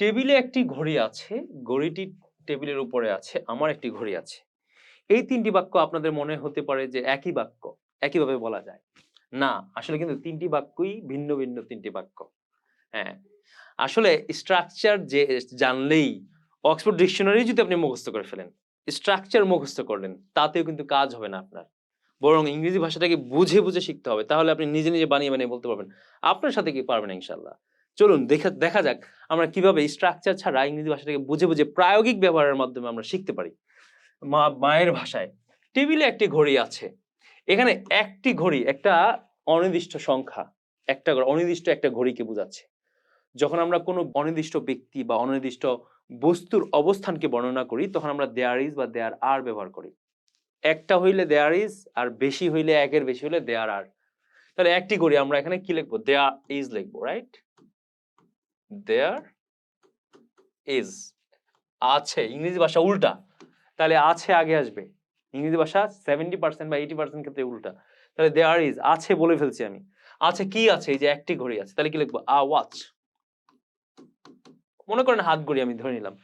টেবিলে একটি ঘড়ি আছে, ঘড়িটি টেবিলের উপরে আছে, আমার একটি ঘড়ি আছে। এই ৩ টি বাক্য আপনাদের মনে হতে পারে যে একই বাক্য, একইভাবে বলা যায়। না, আসলে কিন্তু ৩ টি বাক্যই ভিন্ন, ভিন্ন ৩ টি বাক্য। হ্যাঁ, আসলে স্ট্রাকচার যে জানলেই অক্সফোর্ড ডিকশনারি যদি আপনি মুখস্থ করে ফেলেন, স্ট্রাকচার মুখস্থ করলেন, তাতেও কিন্তু কাজ হবে না আপনার। বরং ইংরেজি ভাষাটাকে বুঝে, বুঝে শিখতে হবে। তাহলে আপনি নিজে, নিজে বানিয়ে, বানিয়ে বলতে পারবেন। আপনার সাথে কি পারবেন ইনশাআল্লাহ। চলুন দেখা যাক আমরা কিভাবে স্ট্রাকচার ছাড়া ইংরেজি ভাষাটাকে বুঝে, বুঝে প্রায়োগিক ব্যবহারের মাধ্যমে আমরা শিখতে পারি। মায়ের ভাষায় টেবিলে একটি ঘড়ি আছে। এখানে একটি ঘড়ি একটা অনির্দিষ্ট সংখ্যা। অনির্দিষ্ট একটা ঘড়িকে বোঝাচ্ছে। যখন আমরা কোনো অনির্দিষ্ট ব্যক্তি বা অনির্দিষ্ট বস্তুর অবস্থানকে বর্ণনা করি, তখন আমরা দেয়ার ইজ বা দেয়ার আর ব্যবহার করি। একটা হইলে দেয়ার ইজ, আর বেশি হইলে, একের বেশি হইলে দেয়ার আর। তাহলে একটি ঘড়ি আমরা এখানে কি লিখবো? দেয়ার ইজ লিখবো, রাইট? দেয়ার ইজ আছে। ইংরেজি ভাষা উল্টা। তাহলে আছে আগে আসবে। ইংরেজি ভাষা 70% বা 80% ক্ষেত্রে উল্টা। তাহলে দেয়ার ইজ আছে বলে ফেলছি আমি। আছে কি আছে? এই যে একটি ঘড়ি আছে। তাহলে কি লিখবো? আ ওয়াচ। মনে করেন হাত ঘড়ি আমি ধরে নিলাম।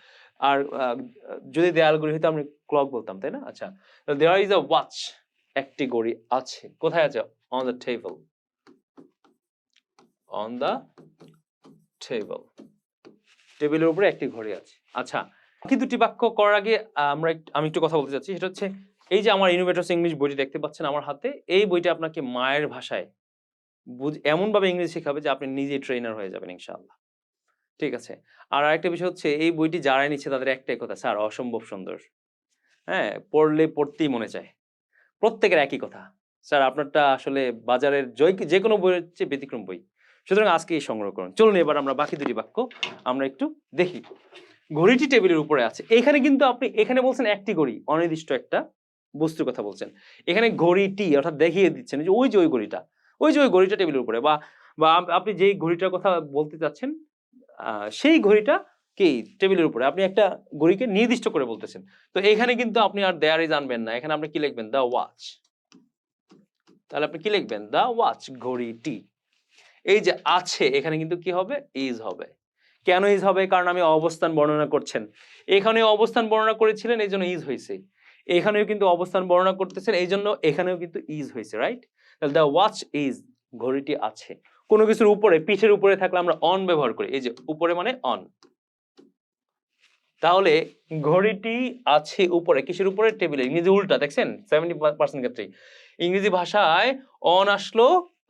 আর যদি দেয়াল ঘড়ি হইতো আমি ক্লক বলতাম, তাই না? আচ্ছা। There is a watch. একটি ঘড়ি আছে। কোথায় আছে? On the table. On the table. টেবিলের উপরে একটি ঘড়ি আছে। আচ্ছা। বাকি দুটি বাক্য করার আগে আমি একটু কথা বলতে চাচ্ছি। সেটা হচ্ছে এই যে আমার ইনোভেটরস ইংলিশ বইটি দেখতে পাচ্ছেন আমার হাতে, এই বইটা আপনাকে মায়ের ভাষায় এমনভাবে ইংরেজি শেখাবে যে আপনি নিজেই ট্রেনার হয়ে যাবেন ইনশাআল্লাহ। ঠিক আছে? আর আরেকটা বিষয় হচ্ছে এই বইটি যারাই নিচ্ছে তাদের একটাই কথা, "স্যার অসম্ভব সুন্দর।" হ্যাঁ? পড়লে পড়তেই মনে চায়। প্রত্যেকের একই কথা। "স্যার আপনারটা আসলে বাজারের যেকোনো বইয়ের চেয়ে ব্যতিক্রম বই। সুতরাং আজকেই সংগ্রহ করুন।" চলুন এবার আমরা বাকি দুটি বাক্য আমরা একটু দেখি। ঘড়িটি টেবিলের উপরে আছে। এখানে কিন্তু আপনি এখানে বলছেন একটি ঘড়ি, অনির্দিষ্ট একটা বস্তুর কথা বলছেন। এখানে ঘড়িটি অর্থাৎ দেখিয়ে দিচ্ছেন যে ওই ঘড়িটা। ওই যে ওই ঘড়িটা টেবিলের উপরে বা আপনি যেই ঘড়িটার কথা বলতে চাচ্ছেন আ সেই ঘড়িটা কি টেবিলের উপরে। আপনি একটা ঘড়িকে নির্দিষ্ট করে বলতেছেন। তো এখানে কিন্তু আপনি আর দেয়ার ইজ আনবেন না। এখানে আপনি কি লিখবেন? The watch. তাহলে আপনি কি লিখবেন? দ্য ওয়াচ, ঘড়িটি। এই যে আছে এখানে কিন্তু কি হবে? ইজ হবে। কেন ইজ হবে? কারণ আমি অবস্থান বর্ণনা করছেন। এখানেও অবস্থান বর্ণনা করেছিলেন এইজন্য ইজ হইছে। এখানেও কিন্তু অবস্থান বর্ণনা করতেছেন এইজন্য এখানেও কিন্তু ইজ হইছে, রাইট? তাহলে দ্য ওয়াচ ইজ, ঘড়িটি আছে। কোন কিছুর উপরে, পিঠের উপরে থাকলে আমরা অন ব্যবহার করি। এই যে উপরে মানে অন। তাহলে ঘড়িটি আছে উপরে। কিসের উপরে? টেবিলে। ইংরেজি উল্টা দেখছেন? 70% ক্ষেত্রেই। ইংরেজি ভাষায় অন আসলো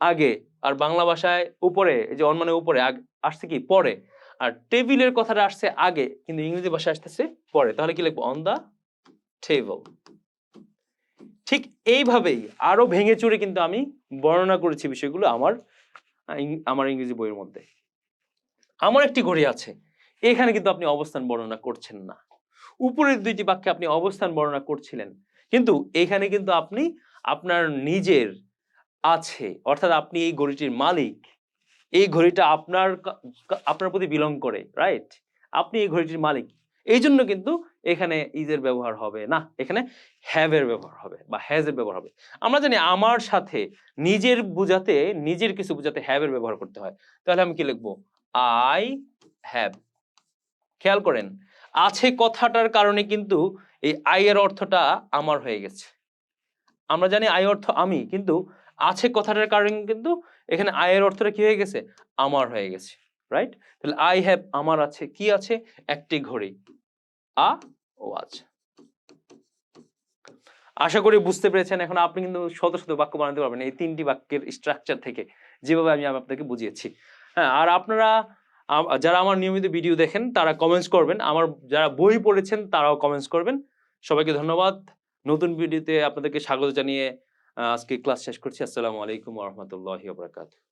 আগে, আর বাংলা ভাষায় উপরে। এই যে অন মানে উপরে, আসছে কি? পরে। আর টেবিলের কথাটা আসছে আগে, কিন্তু ইংরেজি ভাষায় আসতেছে পরে। তাহলে কি লিখবো? On the table. ঠিক এইভাবেই আরো ভেঙে চুরে কিন্তু আমি বর্ণনা করেছি বিষয়গুলো আমার ইংরেজি বইয়ের মধ্যে। আমার একটি ঘড়ি আছে। এখানে কিন্তু আপনি অবস্থান বর্ণনা করছেন না। উপরের ২ টি বাক্যে আপনি অবস্থান বর্ণনা করছিলেন। কিন্তু এখানে কিন্তু আপনি আপনার নিজের আছে, অর্থাৎ আপনি এই ঘড়িটির মালিক। এই ঘড়িটা আপনার প্রতি বিলং করে, রাইট? আপনি এই ঘড়িটির মালিক। এইজন্য কিন্তু এখানে ইজ এর ব্যবহার হবে না। এখানে হ্যাভ এর ব্যবহার হবে বা হ্যাজ এর ব্যবহার হবে। আমরা জানি আমার সাথে নিজের কিছু বোঝাতে হ্যাভ এর ব্যবহার করতে হয়। তাহলে আমি কি লিখব? I have। খেয়াল করেন, আছে কথাটার কারণে কিন্তু এই I এর অর্থটা আমার হয়ে গেছে। আমরা জানি I অর্থ আমি, কিন্তু আছে কথাটার কারণে কিন্তু এখানে I এর অর্থটা কি হয়ে গেছে? আমার হয়ে গেছে। রাইট? তাহলে I have, আমার আছে। কি আছে? একটি ঘড়ি। A watch। আশা করি বুঝতে পেরেছেন। এখন আপনি কিন্তু শত, শত বাক্য বানাতে পারবেন এই ৩ টি বাক্যের স্ট্রাকচার থেকে। যেভাবে আমি আপনাকে বুঝিয়েছি। হ্যাঁ, আর আপনারা যারা আমার নিয়মিত ভিডিও দেখেন তারা কমেন্টস করবেন। যারা বই পড়েছেন তারাও কমেন্টস করবেন। সবাইকে ধন্যবাদ। নতুন ভিডিওতে আপনাদেরকে স্বাগত জানিয়ে আজকে ক্লাস শেষ করছি। আসসালামু আলাইকুম ওয়া রাহমাতুল্লাহি ওয়া বারাকাতুহু।